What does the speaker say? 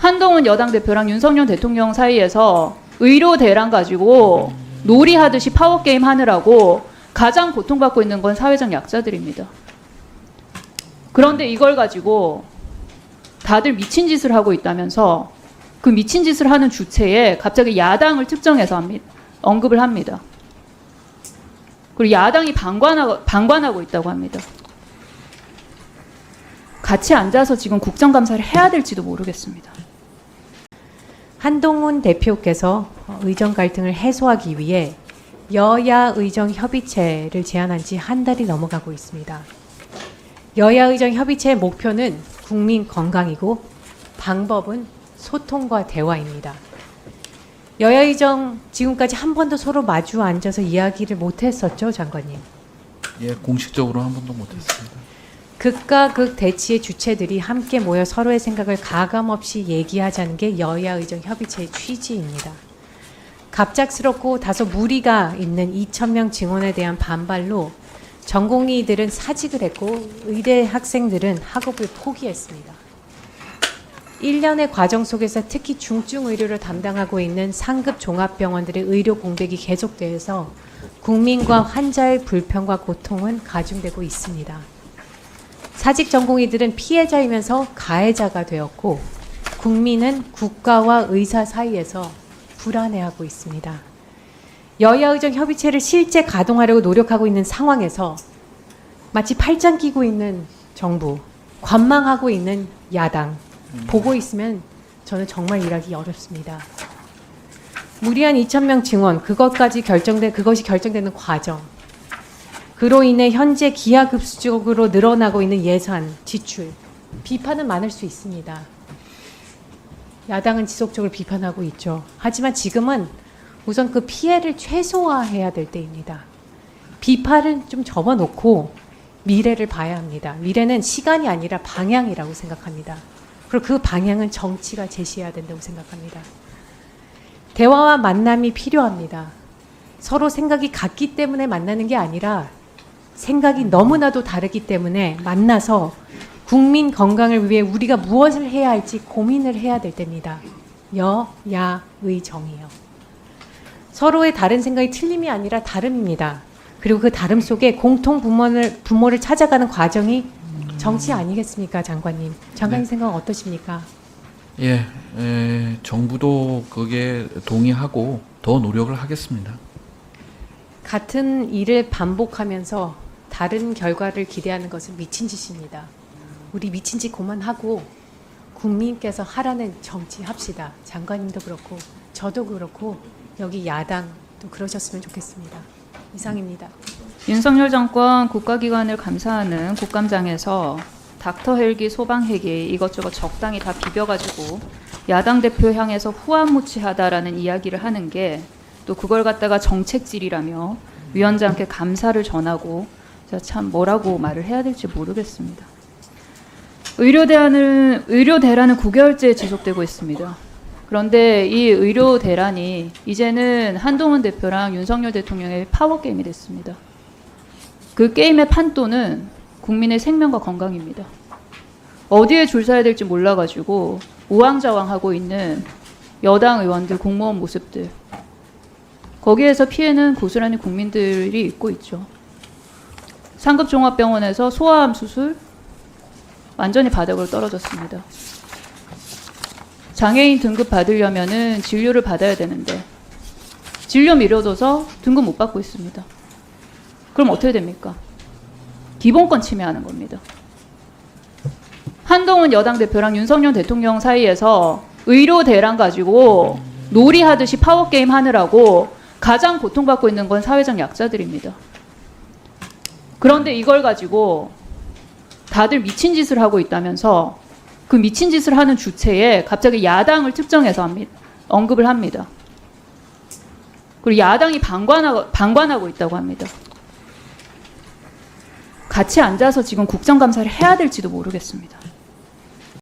한동훈 여당 대표랑 윤석열 대통령 사이에서 의료 대란 가지고 놀이하듯이 파워게임 하느라고 가장 고통받고 있는 건 사회적 약자들입니다. 그런데 이걸 가지고 다들 미친 짓을 하고 있다면서 그 미친 짓을 하는 주체에 갑자기 야당을 특정해서 언급을 합니다. 그리고 야당이 방관하고 있다고 합니다. 같이 앉아서 지금 국정감사를 해야 될지도 모르겠습니다. 한동훈 대표께서 의정 갈등을 해소하기 위해 여야 의정 협의체를 제안한 지 한 달이 넘어가고 있습니다. 여야 의정 협의체의 목표는 국민 건강이고 방법은 소통과 대화입니다. 여야 의정 지금까지 한 번도 서로 마주 앉아서 이야기를 못했었죠, 장관님? 예, 공식적으로 한 번도 못했습니다. 극과 극 대치의 주체들이 함께 모여 서로의 생각을 가감없이 얘기하자는 게 여야 의정 협의체의 취지입니다. 갑작스럽고 다소 무리가 있는 2,000명 증원에 대한 반발로 전공의들은 사직을 했고 의대 학생들은 학업을 포기했습니다. 1년의 과정 속에서 특히 중증 의료를 담당하고 있는 상급 종합병원들의 의료 공백이 계속돼서 국민과 환자의 불편과 고통은 가중되고 있습니다. 사직 전공의들은 피해자이면서 가해자가 되었고 국민은 국가와 의사 사이에서 불안해하고 있습니다. 여야 의정 협의체를 실제 가동하려고 노력하고 있는 상황에서 마치 팔짱 끼고 있는 정부, 관망하고 있는 야당 보고 있으면 저는 정말 일하기 어렵습니다. 무리한 2,000명 증원, 그것이 결정되는 과정, 그로 인해 현재 기하급수적으로 늘어나고 있는 예산, 지출, 비판은 많을 수 있습니다. 야당은 지속적으로 비판하고 있죠. 하지만 지금은 우선 그 피해를 최소화해야 될 때입니다. 비판을 좀 접어놓고 미래를 봐야 합니다. 미래는 시간이 아니라 방향이라고 생각합니다. 그리고 그 방향은 정치가 제시해야 된다고 생각합니다. 대화와 만남이 필요합니다. 서로 생각이 같기 때문에 만나는 게 아니라 생각이 너무나도 다르기 때문에 만나서 국민 건강을 위해 우리가 무엇을 해야 할지 고민을 해야 될 때입니다. 여야의 정이요. 서로의 다른 생각이 틀림이 아니라 다름입니다. 그리고 그 다름 속에 공통 부모를 찾아가는 과정이 정치 아니겠습니까, 장관님? 장관님 네. 생각은 어떠십니까? 예, 정부도 거기에 동의하고 더 노력을 하겠습니다. 같은 일을 반복하면서 다른 결과를 기대하는 것은 미친 짓입니다. 우리 미친 짓 그만하고 국민께서 하라는 정치 합시다. 장관님도 그렇고 저도 그렇고 여기 야당도 그러셨으면 좋겠습니다. 이상입니다. 윤석열 정권 국가기관을 감사하는 국감장에서 닥터 헬기, 소방 헬기 이것저것 적당히 다 비벼가지고 야당 대표 향해서 후안무치하다라는 이야기를 하는 게 또 그걸 갖다가 정책질이라며 위원장께 감사를 전하고 제가 참 뭐라고 말을 해야 될지 모르겠습니다. 의료 대란은 9개월째 지속되고 있습니다. 그런데 이 의료 대란이 이제는 한동훈 대표랑 윤석열 대통령의 파워게임이 됐습니다. 그 게임의 판도는 국민의 생명과 건강입니다. 어디에 줄 서야 될지 몰라가지고 우왕좌왕하고 있는 여당 의원들, 공무원 모습들, 거기에서 피해는 고스란히 국민들이 입고 있죠. 상급종합병원에서 소아암 수술 완전히 바닥으로 떨어졌습니다. 장애인 등급 받으려면은 진료를 받아야 되는데 진료 미뤄둬서 등급 못 받고 있습니다. 그럼 어떻게 됩니까? 기본권 침해하는 겁니다. 한동훈 여당 대표랑 윤석열 대통령 사이에서 의료 대란 가지고 놀이하듯이 파워게임 하느라고 가장 고통받고 있는 건 사회적 약자들입니다. 그런데 이걸 가지고 다들 미친 짓을 하고 있다면서 그 미친 짓을 하는 주체에 갑자기 야당을 특정해서 언급을 합니다. 그리고 야당이 방관하고 있다고 합니다. 같이 앉아서 지금 국정감사를 해야 될지도 모르겠습니다.